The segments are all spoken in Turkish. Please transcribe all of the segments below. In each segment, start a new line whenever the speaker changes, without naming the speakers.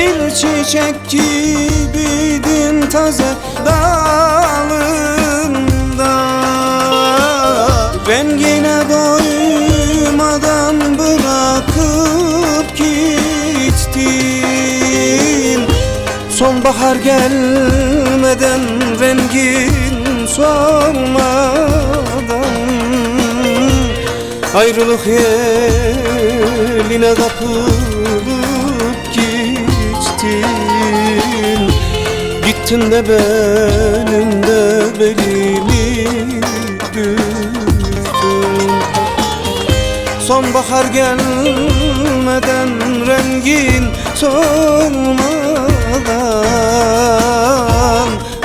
bir çiçek gibiydin taze dalında. Rengine doymadan bırakıp gittin. Sonbahar gelmeden, rengin solmadan, ayrılık yeline kapılıp gittin. Gittin de benim de belimi büktün. Sonbahar gelmeden, rengin solmadan,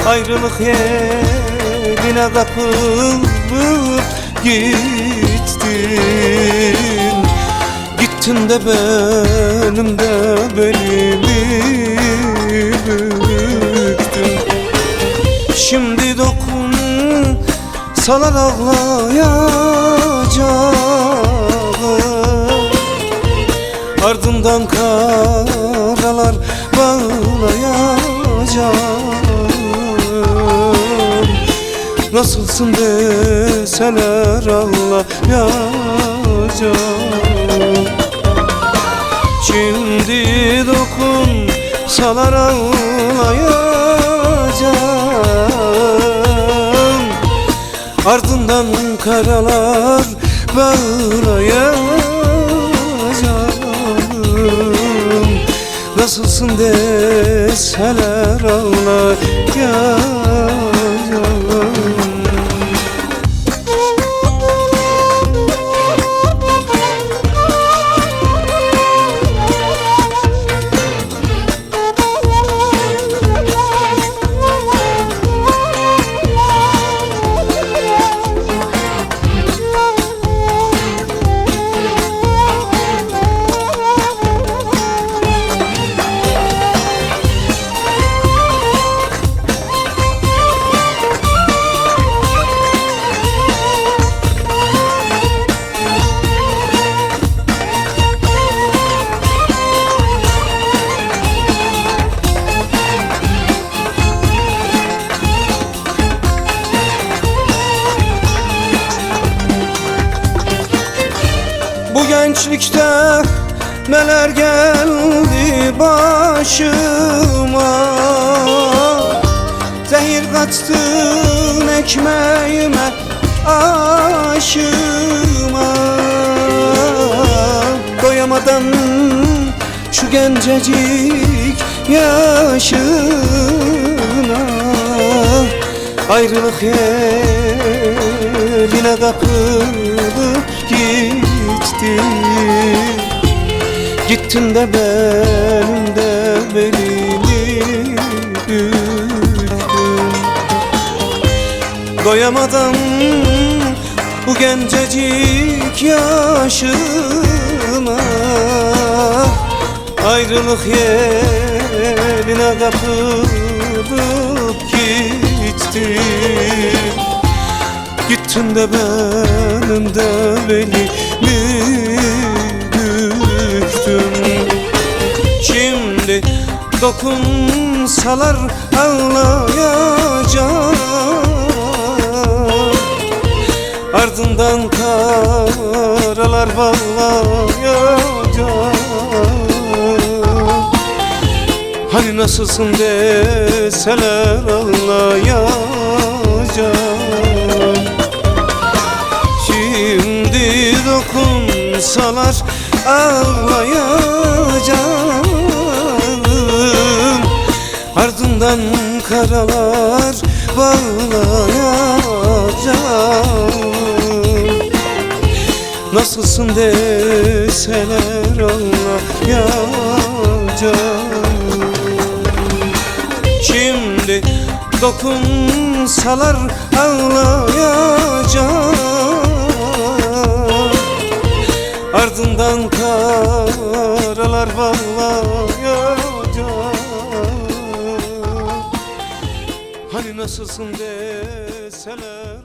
ayrılık yeline kapılıp gittin. Gittin de benim de belimi büktün. Şimdi dokunsalar ağlayacağım, ardından karalar bağlayacağım. Nasılsın deseler ağlayacağım. Şimdi dokunsalar ağlayacağım, ardından karalar bağlayacağım. Nasılsın deseler ağlayacağım. Bu gençlikte neler geldi başıma, zehir kattın ekmeğime, aşıma. Doyamadan şu gencecik yaşına, ayrılık yeline kapılıp gittin. Gittin de benim de belimi büktün. Doyamadan bu gencecik yaşıma, ayrılık yeline kapılıp gittin. Gittin de benim de belimi büktün. Şimdi dokunsalar ağlayacağım, ardından karalar bağlayacağım. Hani nasılsın deseler ağlayacağım. Şimdi dokunsalar ağlayacağım, ardından karalar bağlayacağım. Nasılsın deseler ağlayacağım. Şimdi dokunsalar ağlayacağım, ardından karalar bağlayacağım. Hani nasılsın deseler